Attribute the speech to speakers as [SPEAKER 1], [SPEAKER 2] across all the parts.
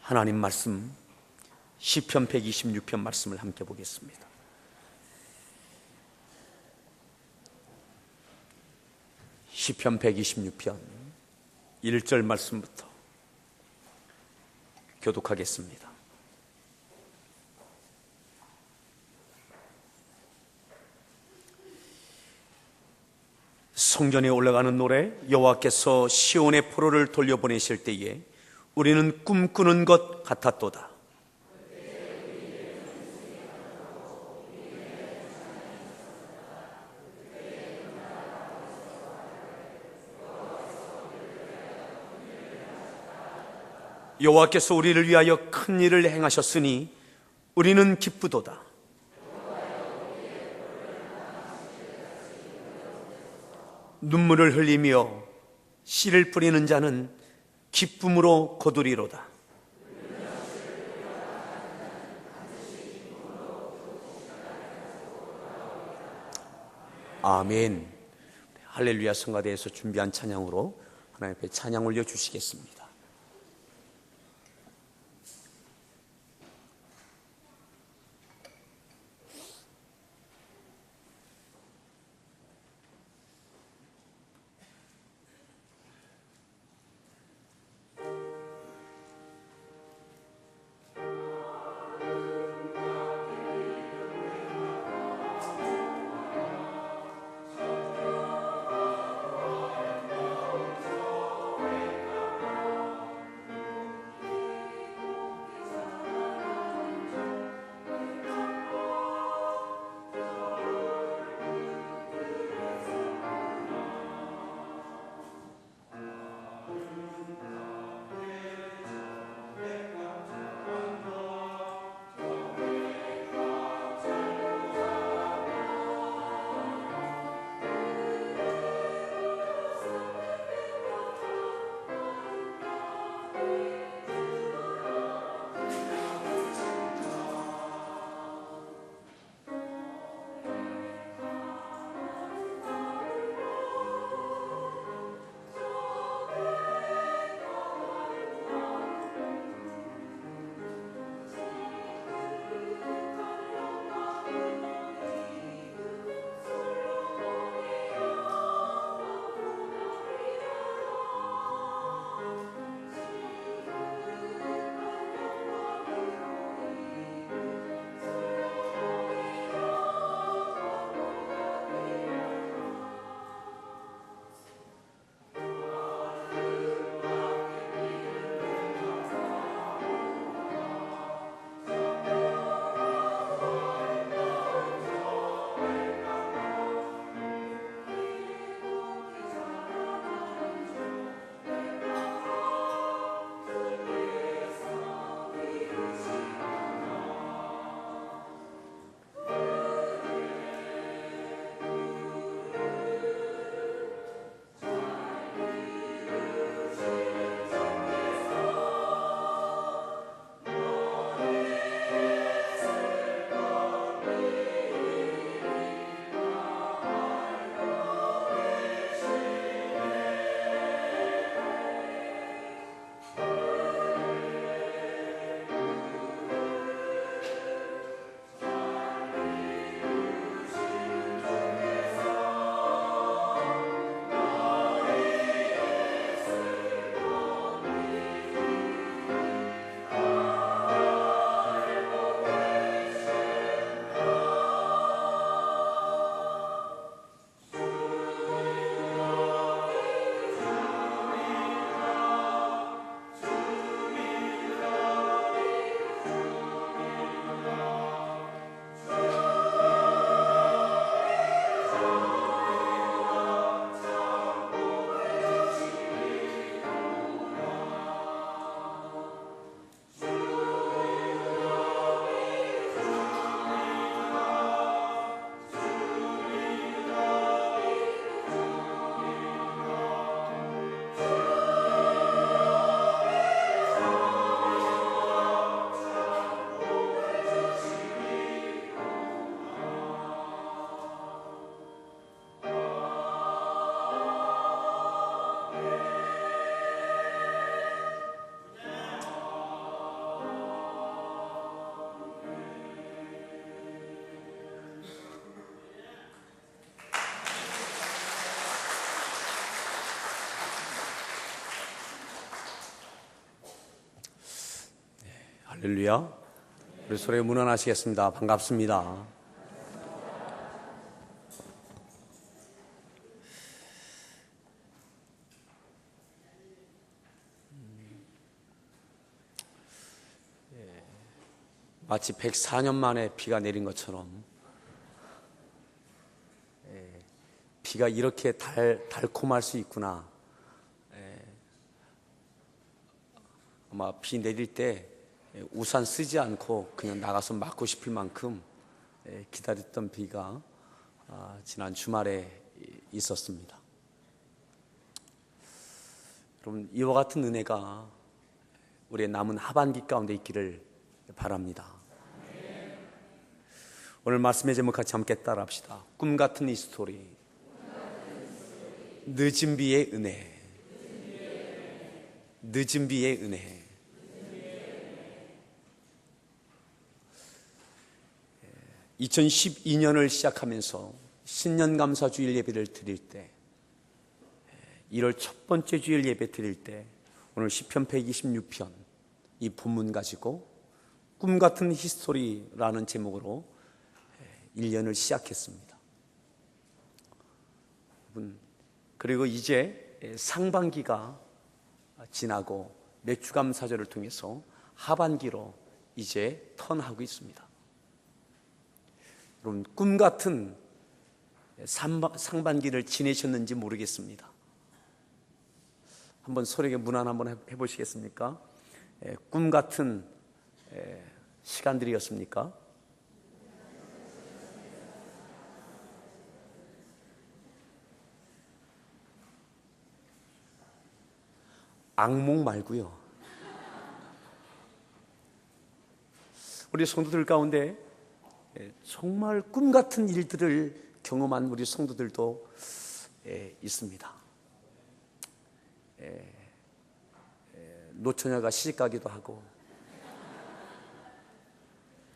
[SPEAKER 1] 하나님 말씀 시편 126편 말씀을 함께 보겠습니다. 시편 126편 1절 말씀부터 교독하겠습니다. 성전에 올라가는 노래. 여호와께서 시온의 포로를 돌려보내실 때에 우리는 꿈꾸는 것 같았도다. 여호와께서 우리를 위하여 큰 일을 행하셨으니 우리는 기쁘도다. 눈물을 흘리며 씨를 뿌리는 자는 기쁨으로 거두리로다. 아멘. 할렐루야 성가대에서 준비한 찬양으로 하나님 앞에 찬양 올려주시겠습니다. 할렐루야. 우리 소리 문안하시겠습니다. 반갑습니다. 마치 104년 만에 비가 내린 것처럼 비가 이렇게 달콤할 수 있구나. 아마 비 내릴 때 우산 쓰지 않고 그냥 나가서 맞고 싶을 만큼 기다렸던 비가 지난 주말에 있었습니다. 여러분, 이와 같은 은혜가 우리의 남은 하반기 가운데 있기를 바랍니다. 오늘 말씀의 제목 같이 함께 따라합시다. 꿈 같은 이 스토리. 늦은 비의 은혜. 늦은 비의 은혜. 2012년을 시작하면서 신년감사 주일 예배를 드릴 때, 1월 첫 번째 주일 예배 드릴 때 오늘 시편 126편 이 본문 가지고 꿈 같은 히스토리라는 제목으로 1년을 시작했습니다. 그리고 이제 상반기가 지나고 몇 주간 사절을 통해서 하반기로 이제 턴하고 있습니다. 여러분, 꿈 같은 상반기를 지내셨는지 모르겠습니다. 한번 소리에게 문안 한번 해보시겠습니까? 꿈 같은 시간들이었습니까? 악몽 말고요. 우리 성도들 가운데 정말 꿈 같은 일들을 경험한 우리 성도들도 있습니다. 노처녀가 시집가기도 하고,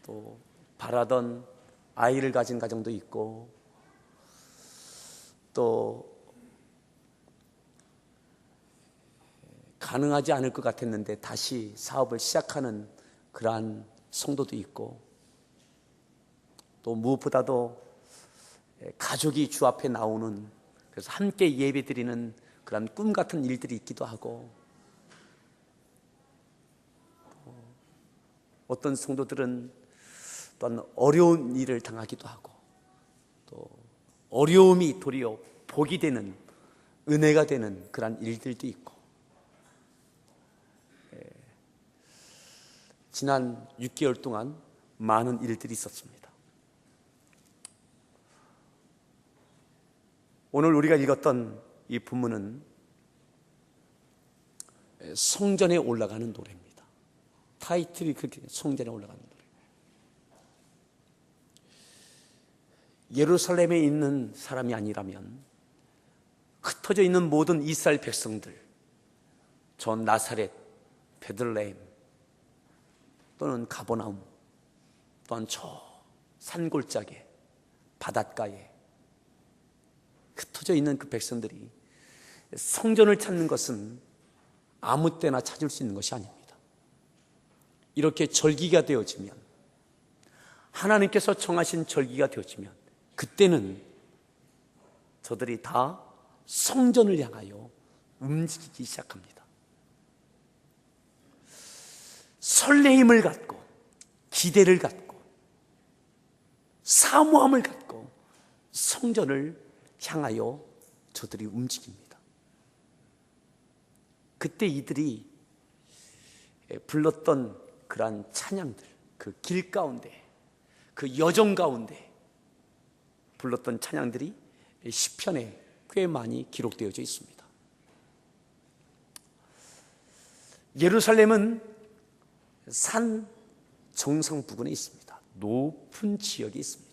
[SPEAKER 1] 또 바라던 아이를 가진 가정도 있고, 또 가능하지 않을 것 같았는데 다시 사업을 시작하는 그러한 성도도 있고, 또 무엇보다도 가족이 주 앞에 나오는, 그래서 함께 예배드리는 그런 꿈 같은 일들이 있기도 하고, 어떤 성도들은 또한 어려운 일을 당하기도 하고, 또 어려움이 도리어 복이 되는, 은혜가 되는 그런 일들도 있고, 지난 6개월 동안 많은 일들이 있었습니다. 오늘 우리가 읽었던 이 본문은 성전에 올라가는 노래입니다. 타이틀이 그렇게 성전에 올라가는 노래. 예루살렘에 있는 사람이 아니라면 흩어져 있는 모든 이스라엘 백성들, 저 나사렛, 베들레헴 또는 가버나움, 또한 저 산골짜기 바닷가에 흩어져 있는 그 백성들이 성전을 찾는 것은 아무 때나 찾을 수 있는 것이 아닙니다. 이렇게 절기가 되어지면, 하나님께서 정하신 절기가 되어지면, 그때는 저들이 다 성전을 향하여 움직이기 시작합니다. 설레임을 갖고, 기대를 갖고, 사모함을 갖고 성전을 향하여 저들이 움직입니다. 그때 이들이 불렀던 그러한 찬양들, 그 길 가운데, 그 여정 가운데 불렀던 찬양들이 시편에 꽤 많이 기록되어져 있습니다. 예루살렘은 산 정상 부근에 있습니다. 높은 지역이 있습니다.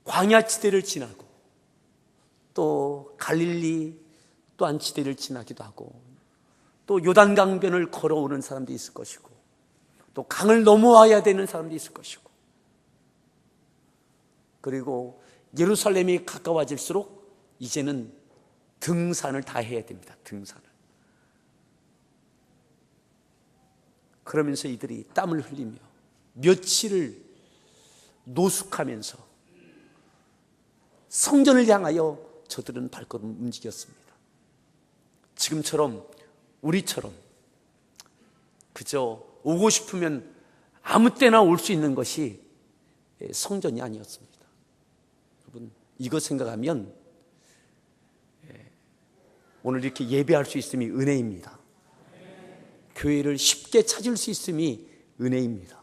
[SPEAKER 1] 광야지대를 지나고, 또 갈릴리 또한 지대를 지나기도 하고, 또 요단강변을 걸어오는 사람도 있을 것이고, 또 강을 넘어와야 되는 사람도 있을 것이고, 그리고 예루살렘이 가까워질수록 이제는 등산을 다 해야 됩니다. 등산을. 그러면서 이들이 땀을 흘리며 며칠을 노숙하면서 성전을 향하여 저들은 발걸음 움직였습니다. 지금처럼 우리처럼 그저 오고 싶으면 아무 때나 올 수 있는 것이 성전이 아니었습니다. 여러분, 이거 생각하면 오늘 이렇게 예배할 수 있음이 은혜입니다. 교회를 쉽게 찾을 수 있음이 은혜입니다.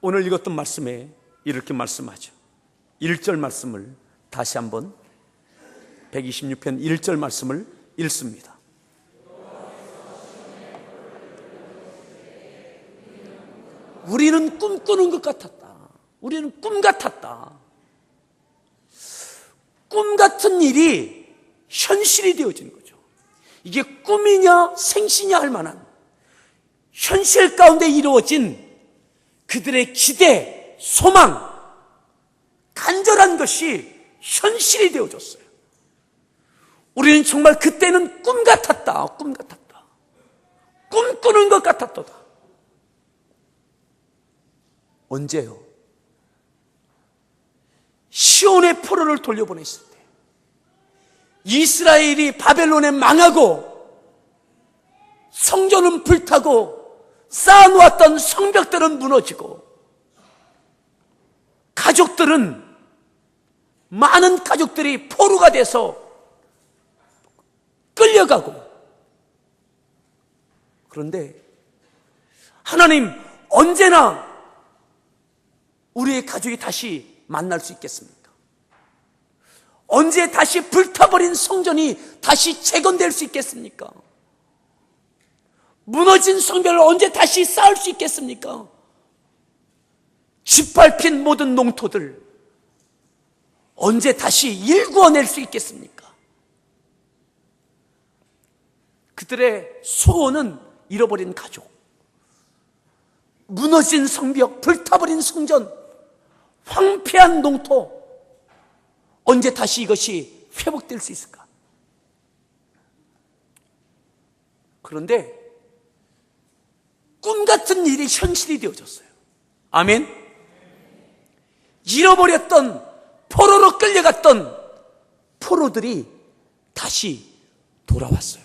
[SPEAKER 1] 오늘 읽었던 말씀에 이렇게 말씀하죠. 1절 말씀을 다시 한번 126편 1절 말씀을 읽습니다. 우리는 꿈꾸는 것 같았다. 우리는 꿈 같았다. 꿈 같은 일이 현실이 되어진 거죠. 이게 꿈이냐 생시냐 할 만한 현실 가운데 이루어진 그들의 기대, 소망, 간절한 것이 현실이 되어졌어요. 우리는 정말 그때는 꿈 같았다. 꿈 같았다. 꿈꾸는 것 같았다. 언제요? 시온의 포로를 돌려보냈을 때, 이스라엘이 바벨론에 망하고 성전은 불타고 쌓아놓았던 성벽들은 무너지고 많은 가족들이 포로가 돼서 끌려가고, 그런데 하나님 언제나 우리의 가족이 다시 만날 수 있겠습니까? 언제 다시 불타버린 성전이 다시 재건될 수 있겠습니까? 무너진 성벽을 언제 다시 쌓을 수 있겠습니까? 짓밟힌 모든 농토들 언제 다시 일구어낼 수 있겠습니까? 그들의 소원은 잃어버린 가족, 무너진 성벽, 불타버린 성전, 황폐한 농토, 언제 다시 이것이 회복될 수 있을까? 그런데 꿈 같은 일이 현실이 되어졌어요. 아멘. 잃어버렸던, 포로로 끌려갔던 포로들이 다시 돌아왔어요.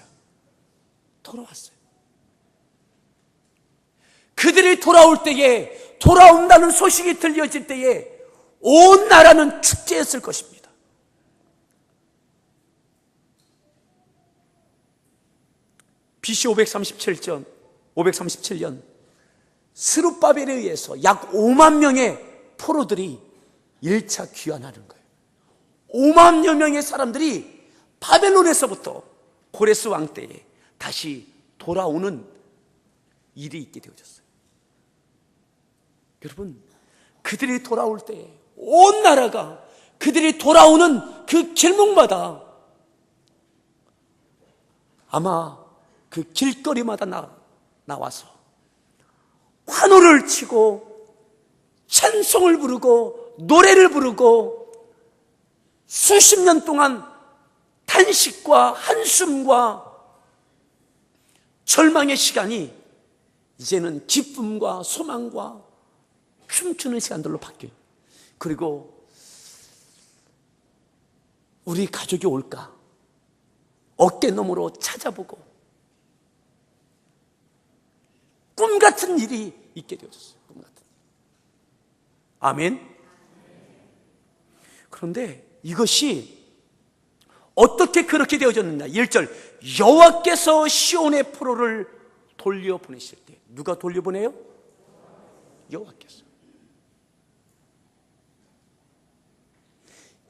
[SPEAKER 1] 그들이 돌아올 때에, 돌아온다는 소식이 들려질 때에 온 나라는 축제했을 것입니다. BC 537년 스룹바벨에 의해서 약 5만 명의 포로들이 1차 귀환하는 거예요. 5만여 명의 사람들이 바벨론에서부터 고레스 왕 때에 다시 돌아오는 일이 있게 되어졌어요. 여러분, 그들이 돌아올 때에 온 나라가 그들이 돌아오는 그 길목마다 아마 그 길거리마다 나와서 환호를 치고 찬송을 부르고 노래를 부르고 수십 년 동안 탄식과 한숨과 절망의 시간이 이제는 기쁨과 소망과 춤추는 시간들로 바뀌어요. 그리고 우리 가족이 올까 어깨너머로 찾아보고 꿈 같은 일이 있게 되어졌어요. 꿈 같은 일. 아멘. 그런데 이것이 어떻게 그렇게 되어졌느냐. 1절, 여호와께서 시온의 포로를 돌려보내실 때, 누가 돌려보내요? 여호와께서.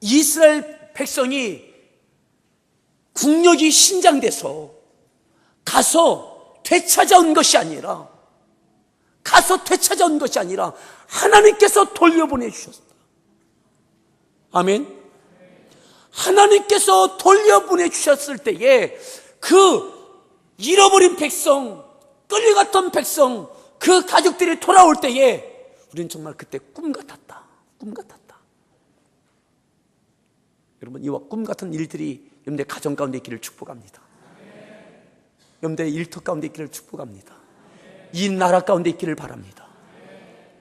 [SPEAKER 1] 이스라엘 백성이 국력이 신장돼서 가서 되찾아온 것이 아니라 하나님께서 돌려보내 주셨다. 아멘. 하나님께서 돌려보내 주셨을 때에 그 잃어버린 백성, 끌려갔던 백성, 그 가족들이 돌아올 때에 우리는 정말 그때 꿈 같았다. 여러분, 이와 꿈 같은 일들이 여러분의 가정 가운데 있기를 축복합니다. 여러분들의 일터 가운데 있기를 축복합니다. 이 나라 가운데 있기를 바랍니다.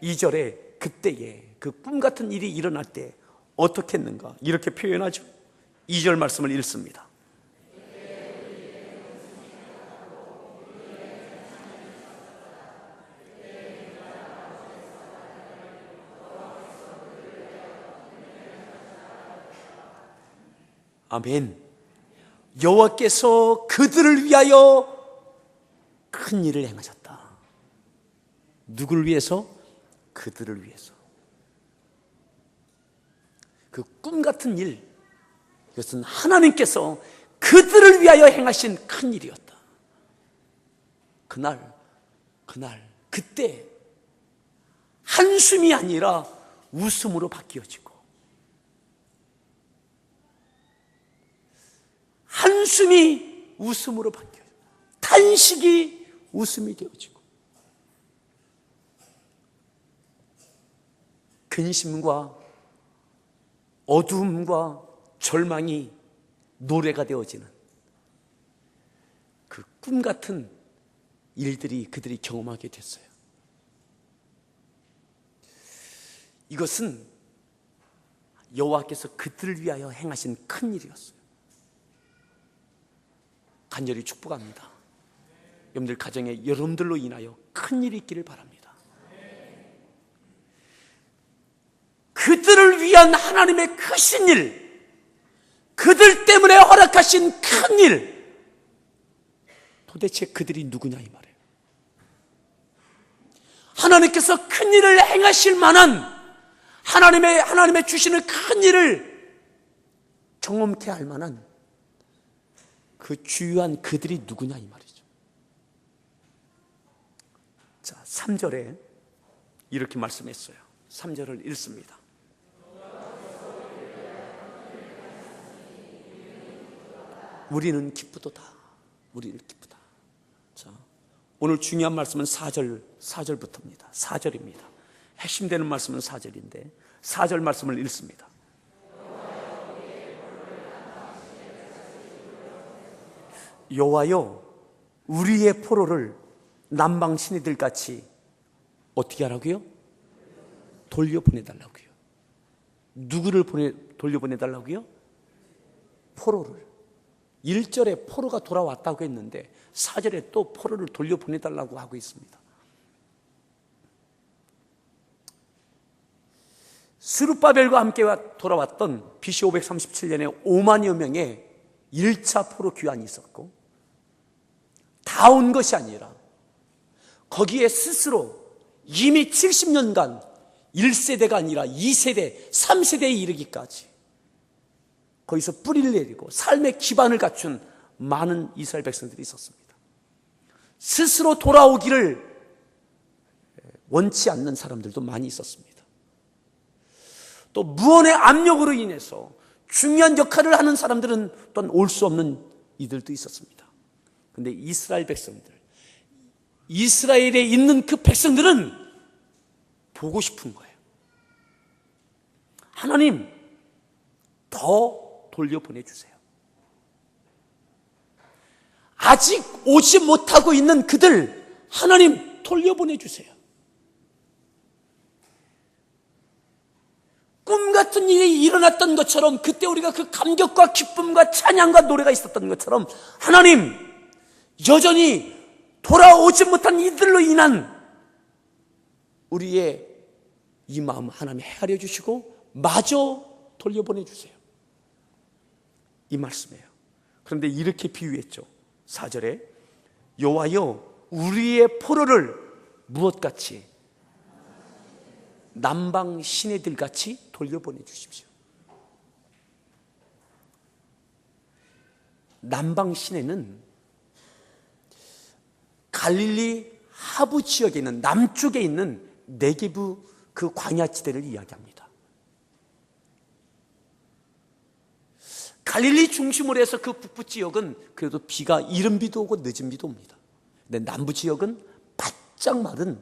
[SPEAKER 1] 2절에 그때에 그 꿈 같은 일이 일어날 때 어떻게 했는가 이렇게 표현하죠. 2절 말씀을 읽습니다. 아멘. 여호와께서 그들을 위하여 큰 일을 행하셨다. 누구를 위해서? 그들을 위해서. 그 꿈 같은 일, 이것은 하나님께서 그들을 위하여 행하신 큰 일이었다. 그때 한숨이 아니라 웃음으로 바뀌어지고, 한숨이 웃음으로 바뀌어요. 탄식이 웃음이 되어지고, 근심과 어두움과 절망이 노래가 되어지는 그 꿈 같은 일들이 그들이 경험하게 됐어요. 이것은 여호와께서 그들을 위하여 행하신 큰 일이었어요. 간절히 축복합니다. 여러분들 가정에 여러분들로 인하여 큰 일이 있기를 바랍니다. 그들을 위한 하나님의 크신 일, 그들 때문에 허락하신 큰 일, 도대체 그들이 누구냐 이 말이에요. 하나님께서 큰 일을 행하실 만한 하나님의 주시는 큰 일을 경험케 할 만한 그 주요한 그들이 누구냐 이 말이죠. 자, 3절에 이렇게 말씀했어요. 3절을 읽습니다. 우리는 기쁘도다. 우리는 기쁘다. 자, 오늘 중요한 말씀은 4절부터입니다. 4절입니다. 핵심되는 말씀은 4절인데 4절 말씀을 읽습니다. 여호와여, 우리의 포로를 남방 시내들 같이 어떻게 하라고요? 돌려보내달라고요. 누구를 돌려보내달라고요? 포로를. 1절에 포로가 돌아왔다고 했는데 4절에 또 포로를 돌려보내달라고 하고 있습니다. 스룹바벨과 함께 돌아왔던 BC 537년에 5만여 명의 1차 포로 귀환이 있었고, 다 온 것이 아니라 거기에 스스로 이미 70년간 1세대가 아니라 2세대, 3세대에 이르기까지 거기서 뿌리를 내리고 삶의 기반을 갖춘 많은 이스라엘 백성들이 있었습니다. 스스로 돌아오기를 원치 않는 사람들도 많이 있었습니다. 또 무언의 압력으로 인해서 중요한 역할을 하는 사람들은 또한 올 수 없는 이들도 있었습니다. 그런데 이스라엘 백성들, 이스라엘에 있는 그 백성들은 보고 싶은 거예요. 하나님, 더 돌려보내주세요. 아직 오지 못하고 있는 그들, 하나님 돌려보내주세요. 꿈 같은 일이 일어났던 것처럼, 그때 우리가 그 감격과 기쁨과 찬양과 노래가 있었던 것처럼, 하나님 여전히 돌아오지 못한 이들로 인한 우리의 이 마음 하나님 헤아려 주시고 마저 돌려보내주세요, 이 말씀이에요. 그런데 이렇게 비유했죠. 4절에 여호와여, 우리의 포로를 무엇같이? 남방 시내들같이 돌려보내 주십시오. 남방 시내는 갈릴리 하부 지역에 있는, 남쪽에 있는 네게부 그 광야지대를 이야기합니다. 갈릴리 중심으로 해서 그 북부 지역은 그래도 비가 이른 비도 오고 늦은 비도 옵니다. 근데 남부 지역은 바짝 마른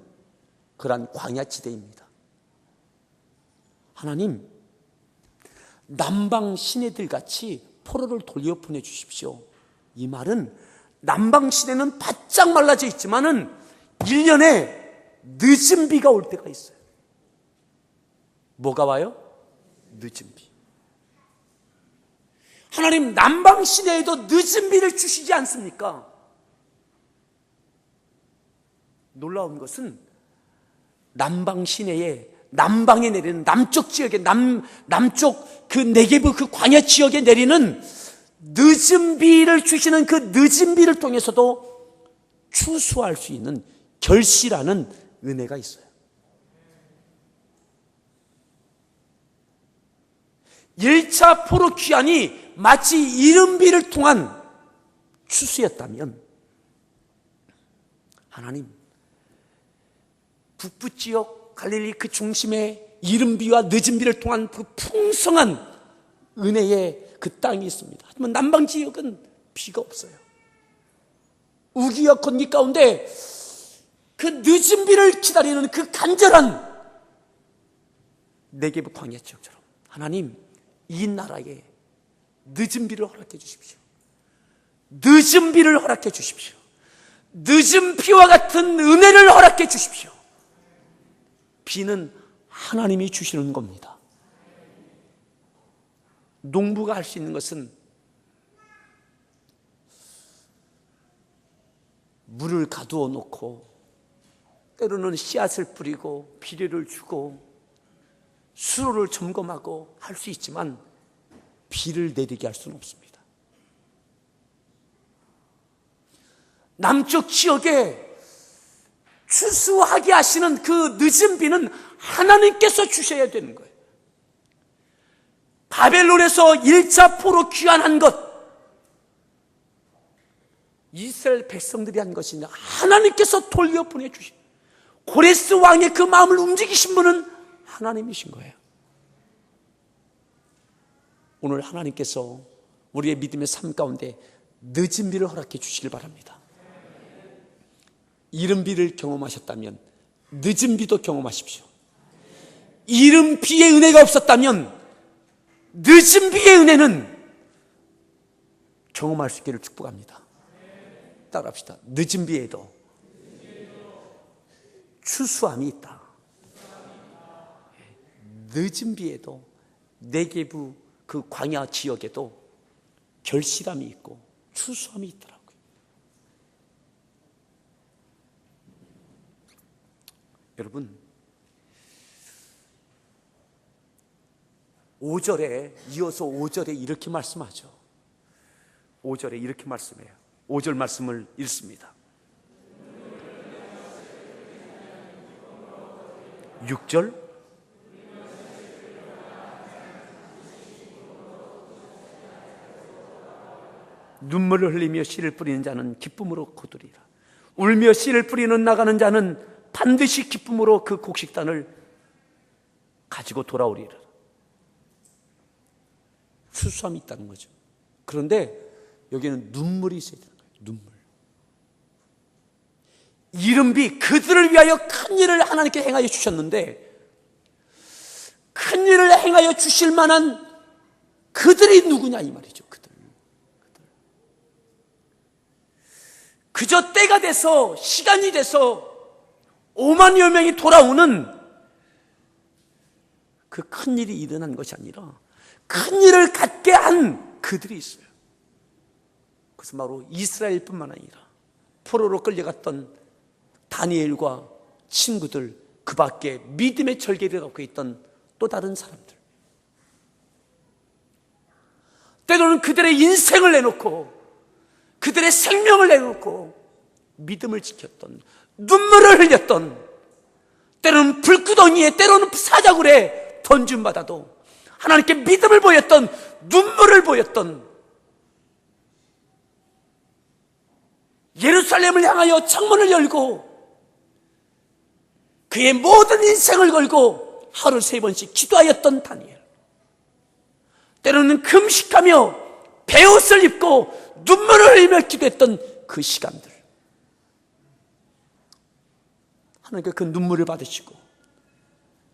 [SPEAKER 1] 그러한 광야지대입니다. 하나님, 남방 시내들 같이 포로를 돌려보내 주십시오. 이 말은 남방 시내는 바짝 말라져 있지만은 1년에 늦은 비가 올 때가 있어요. 뭐가 와요? 늦은 비. 하나님 남방 시내에도 늦은 비를 주시지 않습니까? 놀라운 것은 남방 시내에 남방에 내리는 남쪽 지역에 남쪽 그 네게브 그 광야 지역에 내리는 늦은 비를 주시는 그 늦은 비를 통해서도 추수할 수 있는 결실하는 은혜가 있어요. 1차 포로 귀환이 마치 이른 비를 통한 추수였다면 하나님 북부 지역 갈릴리 그 중심에 이른 비와 늦은 비를 통한 그 풍성한 은혜의 그 땅이 있습니다. 하지만 남방 지역은 비가 없어요. 우기와 건기 가운데 그 늦은 비를 기다리는 그 간절한 네게브 광야 지역처럼 하나님 이 나라에 늦은 비를 허락해 주십시오. 늦은 비를 허락해 주십시오. 늦은 비와 같은 은혜를 허락해 주십시오. 비는 하나님이 주시는 겁니다. 농부가 할 수 있는 것은 물을 가두어 놓고 때로는 씨앗을 뿌리고 비료를 주고 수로를 점검하고 할 수 있지만 비를 내리게 할 수는 없습니다. 남쪽 지역에 추수하게 하시는 그 늦은 비는 하나님께서 주셔야 되는 거예요. 바벨론에서 1차 포로 귀환한 것, 이스라엘 백성들이 한 것이 아니라 하나님께서 돌려보내주신, 고레스 왕의 그 마음을 움직이신 분은 하나님이신 거예요. 오늘 하나님께서 우리의 믿음의 삶 가운데 늦은 비를 허락해 주시길 바랍니다. 이른 비를 경험하셨다면 늦은 비도 경험하십시오. 이른 비의 은혜가 없었다면 늦은 비의 은혜는 경험할 수 있기를 축복합니다. 따라합시다. 늦은 비에도 추수함이 있다. 늦은 비에도 네게브 그 광야 지역에도 결실함이 있고 추수함이 있더라고요. 여러분 5절에 이어서 5절에 이렇게 말씀하죠. 5절에 이렇게 말씀해요. 5절 말씀을 읽습니다. 6절 눈물을 흘리며 씨를 뿌리는 자는 기쁨으로 거두리라. 울며 씨를 뿌리는 나가는 자는 반드시 기쁨으로 그 곡식단을 가지고 돌아오리라. 추수함이 있다는 거죠. 그런데 여기는 눈물이 있어야 되는 거예요. 눈물. 이른 비, 그들을 위하여 큰 일을 하나님께 행하여 주셨는데 큰 일을 행하여 주실 만한 그들이 누구냐 이 말이죠. 그들. 그저 때가 돼서 시간이 돼서 5만여 명이 돌아오는 그 큰 일이 일어난 것이 아니라 큰 일을 갖게 한 그들이 있어요. 그것은 바로 이스라엘뿐만 아니라 포로로 끌려갔던 다니엘과 친구들, 그 밖에 믿음의 절개를 갖고 있던 또 다른 사람들. 때로는 그들의 인생을 내놓고 그들의 생명을 내놓고 믿음을 지켰던, 눈물을 흘렸던, 때로는 불구덩이에 때로는 사자굴에 던짐받아도 하나님께 믿음을 보였던, 눈물을 보였던, 예루살렘을 향하여 창문을 열고 그의 모든 인생을 걸고 하루 3번씩 기도하였던 다니엘. 때로는 금식하며 베옷을 입고 눈물을 흘리며 기도했던 그 시간들. 하나님께 그 눈물을 받으시고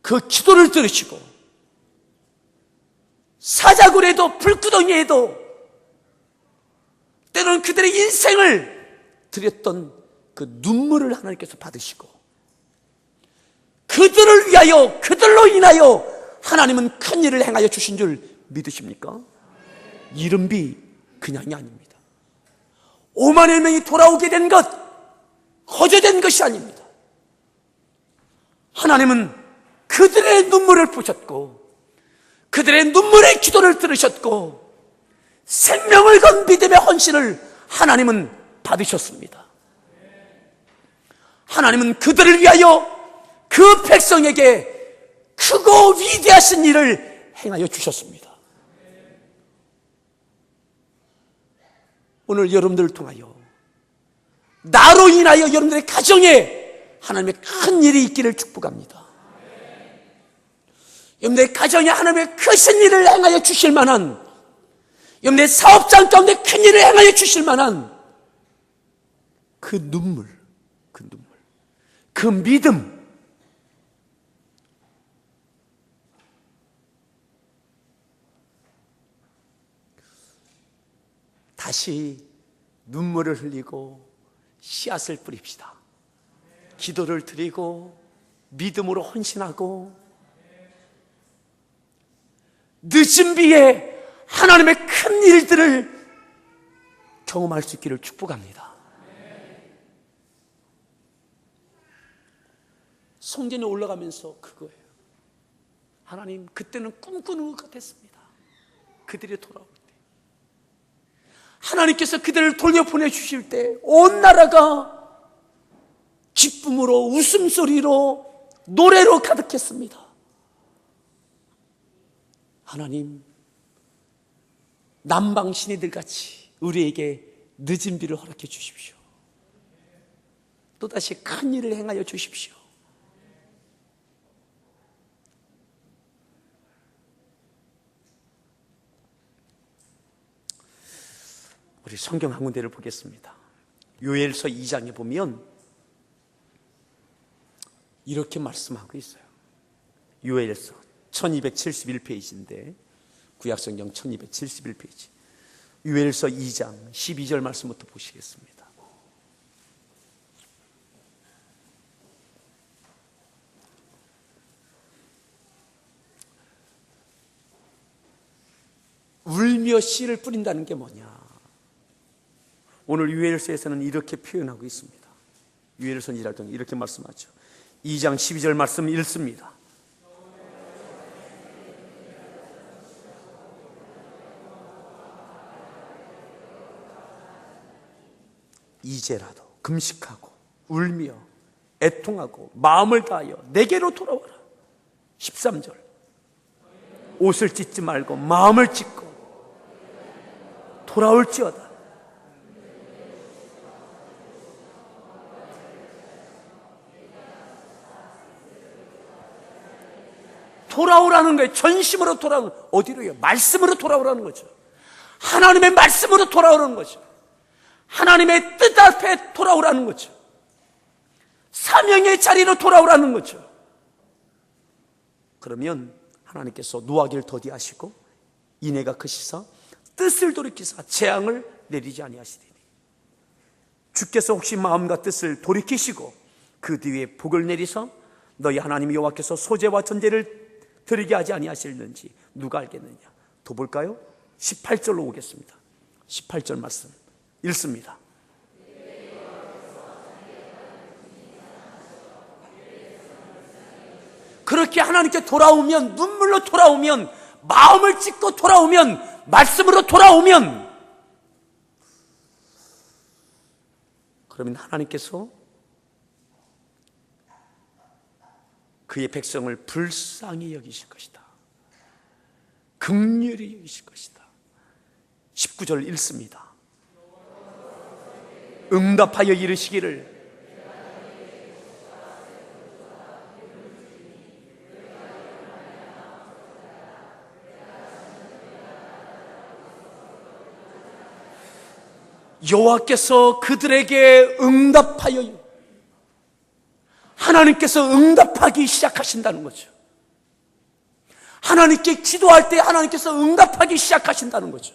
[SPEAKER 1] 그 기도를 들으시고 사자굴에도 불구덩이에도 때로는 그들의 인생을 드렸던 그 눈물을 하나님께서 받으시고 그들을 위하여, 그들로 인하여 하나님은 큰 일을 행하여 주신 줄 믿으십니까? 이른비 그냥이 아닙니다. 5만여 명이 돌아오게 된 것, 거저된 것이 아닙니다. 하나님은 그들의 눈물을 보셨고 그들의 눈물의 기도를 들으셨고 생명을 건 믿음의 헌신을 하나님은 받으셨습니다. 하나님은 그들을 위하여 그 백성에게 크고 위대하신 일을 행하여 주셨습니다. 오늘 여러분들을 통하여 나로 인하여 여러분들의 가정에 하나님의 큰 일이 있기를 축복합니다. 여러분들의 가정에 하나님의 크신 일을 행하여 주실 만한, 여러분들의 사업장 가운데 큰 일을 행하여 주실 만한 그 눈물, 그 믿음, 다시 눈물을 흘리고 씨앗을 뿌립시다. 기도를 드리고 믿음으로 헌신하고 늦은 비에 하나님의 큰 일들을 경험할 수 있기를 축복합니다. 성전에 올라가면서 그거예요. 하나님, 그때는 꿈꾸는 것 같았습니다. 그들이 돌아올 때 하나님께서 그들을 돌려보내주실 때 온 나라가 기쁨으로 웃음소리로 노래로 가득했습니다. 하나님, 남방신이들 같이 우리에게 늦은 비를 허락해 주십시오. 또다시 큰 일을 행하여 주십시오. 우리 성경 한 군데를 보겠습니다. 요엘서 2장에 보면 이렇게 말씀하고 있어요. 요엘서 1271페이지인데 구약성경 1271페이지 요엘서 2장 12절 말씀부터 보시겠습니다. 울며 씨를 뿌린다는 게 뭐냐? 오늘 요엘서에서는 이렇게 표현하고 있습니다. 요엘서 2장 이렇게 말씀하죠. 2장 12절 말씀 읽습니다. 이제라도 금식하고 울며 애통하고 마음을 다하여 내게로 돌아와라. 13절 옷을 찢지 말고 마음을 찢고 돌아올지어다. 돌아오라는 거예요. 전심으로 돌아오는 거예요. 어디로요? 말씀으로 돌아오라는 거죠. 하나님의 말씀으로 돌아오라는 거죠. 하나님의 뜻 앞에 돌아오라는 거죠. 사명의 자리로 돌아오라는 거죠. 그러면 하나님께서 노하기를 더디하시고 인애가 크시사 뜻을 돌이키사 재앙을 내리지 아니하시리니 주께서 혹시 마음과 뜻을 돌이키시고 그 뒤에 복을 내리사 너희 하나님 여호와께서 소재와 전제를 드리게 하지 아니하실는지 누가 알겠느냐? 더 볼까요? 18절로 오겠습니다. 18절 말씀 읽습니다. 그렇게 하나님께 돌아오면, 눈물로 돌아오면, 마음을 찢고 돌아오면, 말씀으로 돌아오면, 그러면 하나님께서 그의 백성을 불쌍히 여기실 것이다. 긍휼히 여기실 것이다. 19절 읽습니다. 응답하여 이르시기를 여호와께서 그들에게 응답하여, 하나님께서 응답하기 시작하신다는 거죠. 하나님께 기도할 때 하나님께서 응답하기 시작하신다는 거죠.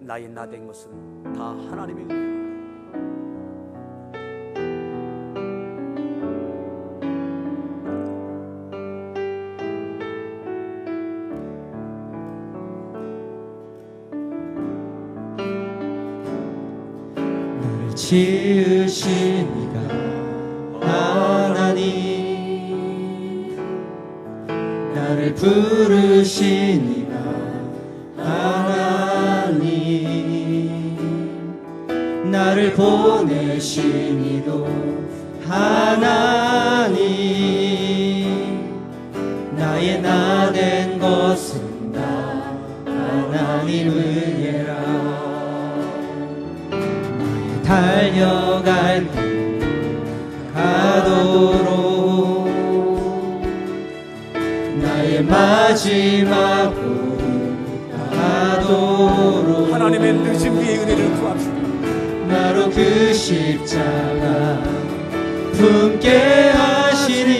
[SPEAKER 1] 나의 나 된 것은 다 하나님의 은혜라.
[SPEAKER 2] 나를 지으신 이가 하나님, 나를 부르신 이가 하나님, 나를 보내신 이도 하나님, 나의 나 된 것은 다 하나님 은혜라. 나의 달려갈 길 가도록 나의 마지막 가도록
[SPEAKER 1] 하나님의 늦은 비의 은혜를 구합시다.
[SPEAKER 2] 나로 그 십자가 품게 하시니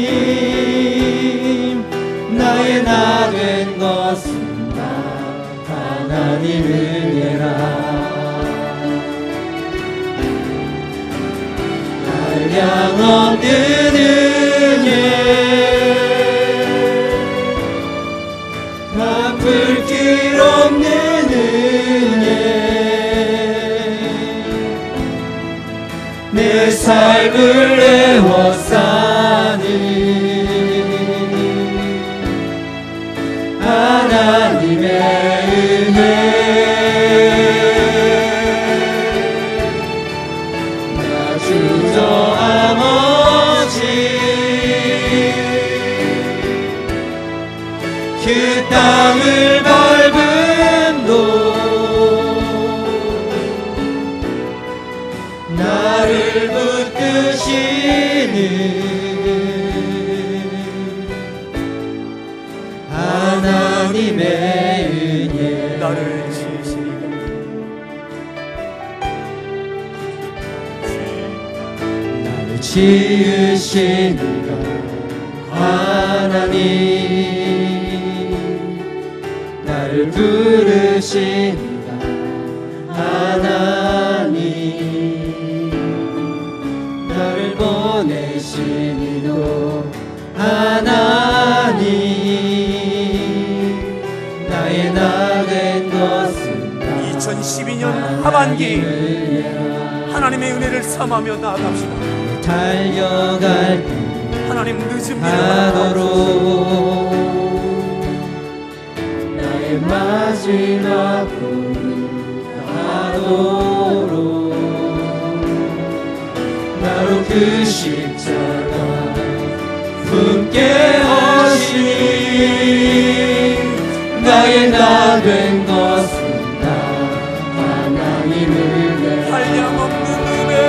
[SPEAKER 2] 나의 나 된 것은 다 하나님 은혜라. 한량없는 은혜, 갚을 길 없는 은혜, 내 삶을 애워싸는 하나님의 은혜. 나 주저함 없이 그 땅을 밟음도 나를 붙드시는 하나님의 은혜.
[SPEAKER 1] 나를 지으시니가
[SPEAKER 2] 나를 지으신 이가 하나님, 나를 부르신 이가 하나님, 나를 보내신 이도 하나님, 나의 나 된 것은 다
[SPEAKER 1] 2012년 하반기 하나님의 은혜를 삼하며 나아갑시다.
[SPEAKER 2] 달려갈 길
[SPEAKER 1] 하나님 늦은 비를
[SPEAKER 2] 가도록 나의 마지막 꿈을 가도록 나로 그 십자가 품게 하시니 나의 나 된 것은 다 하나님 은혜.
[SPEAKER 1] 한량없는 은혜,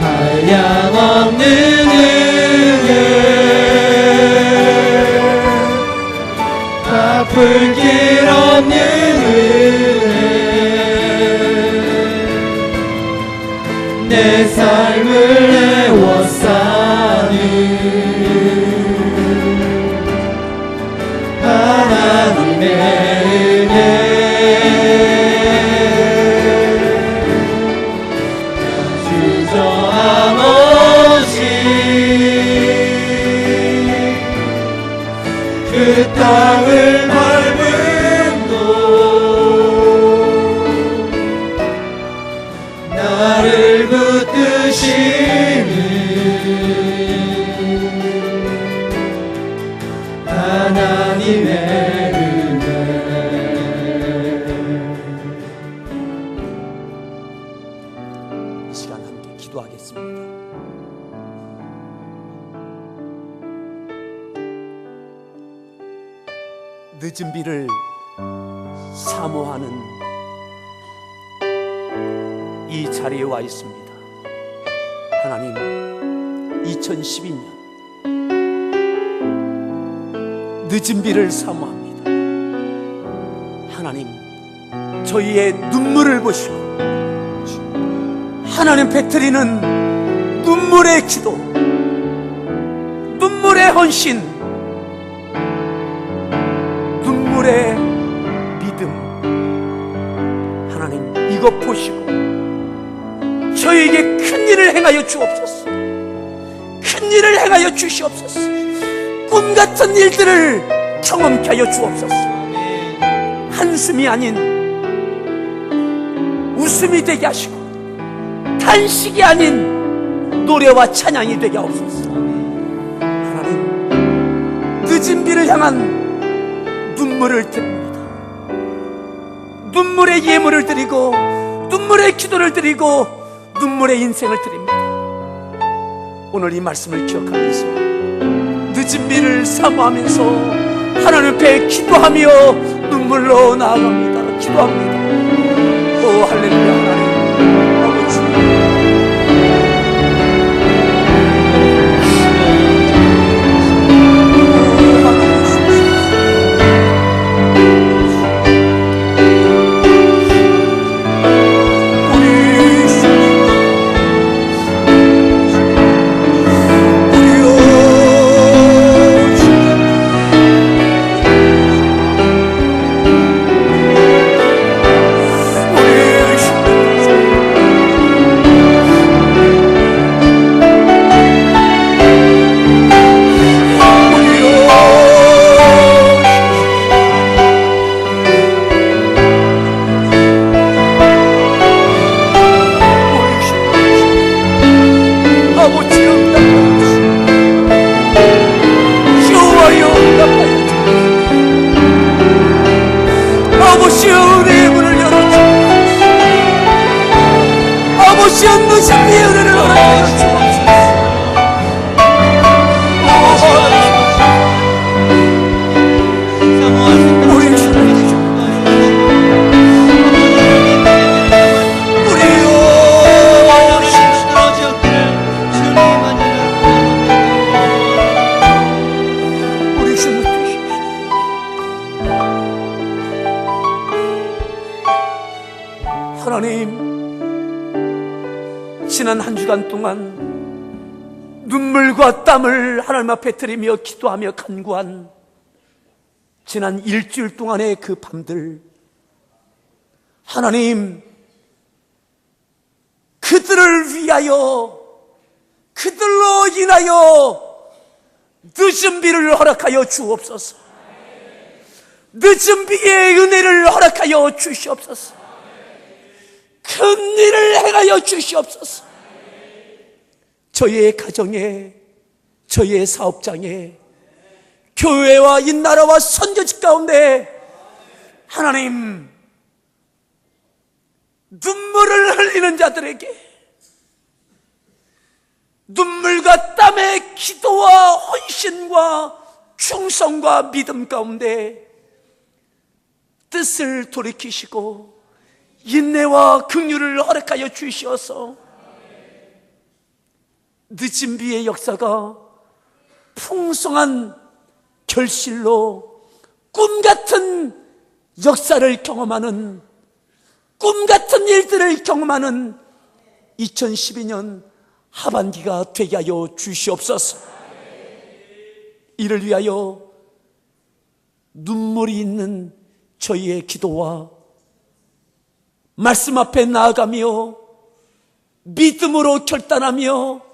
[SPEAKER 2] 한량없는 은혜, 갚을 길 없는 은혜, 내 삶을 애워싸는 하나님의 은혜. 주저함 없이 그 땅을 밟음도 나를 붙드시는 하나님의 은혜.
[SPEAKER 1] 이 시간 함께 기도하겠습니다. 늦은 비를 사모하는 이 자리에 와 있습니다. 하나님, 2012년 늦은 비를 사모합니다. 하나님, 저희의 눈물을 보시고 하나님 베풀이는 눈물의 기도, 눈물의 헌신, 눈물의 믿음, 하나님 이것 보시고 저에게 큰 일을 행하여 주옵소서. 큰 일을 행하여 주시옵소서. 꿈 같은 일들을 경험케 하여 주옵소서. 한숨이 아닌 웃음이 되게 하시고 탄식이 아닌 노래와 찬양이 되게 하옵소서. 하나님, 늦은 비를 향한 눈물을 드립니다. 눈물의 예물을 드리고 눈물의 기도를 드리고 눈물의 인생을 드립니다. 오늘 이 말씀을 기억하면서 늦은 비를 사모하면서 하나님 앞에 기도하며 눈물로 나아갑니다. 기도합니다. 오 할렐루야. 하나님 아버지, 하나님, 지난 한 주간 동안 눈물과 땀을 하나님 앞에 드리며 기도하며 간구한 지난 일주일 동안의 그 밤들, 하나님, 그들을 위하여, 그들로 인하여 늦은 비를 허락하여 주옵소서. 늦은 비의 은혜를 허락하여 주시옵소서. 큰 일을 행하여 주시옵소서. 저희의 가정에, 저희의 사업장에, 교회와 이 나라와 선교직 가운데 하나님, 눈물을 흘리는 자들에게 눈물과 땀의 기도와 헌신과 충성과 믿음 가운데 뜻을 돌이키시고 인내와 긍휼을 허락하여 주시어서 늦은 비의 역사가 풍성한 결실로 꿈같은 역사를 경험하는, 꿈같은 일들을 경험하는 2012년 하반기가 되게 하여 주시옵소서. 이를 위하여 눈물이 있는 저희의 기도와 말씀 앞에 나아가며 믿음으로 결단하며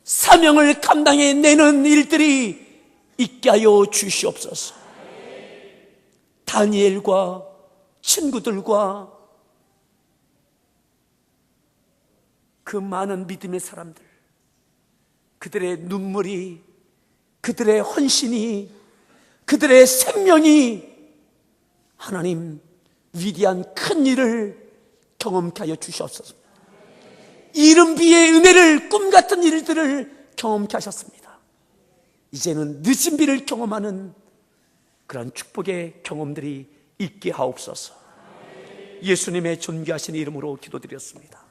[SPEAKER 1] 사명을 감당해내는 일들이 있게 하여 주시옵소서. 다니엘과 친구들과 그 많은 믿음의 사람들, 그들의 눈물이, 그들의 헌신이, 그들의 생명이 하나님 위대한 큰 일을 경험케 하여 주시옵소서. 이른 비의 은혜를, 꿈같은 일들을 경험케 하셨습니다. 이제는 늦은 비를 경험하는 그런 축복의 경험들이 있게 하옵소서. 예수님의 존귀하신 이름으로 기도드렸습니다.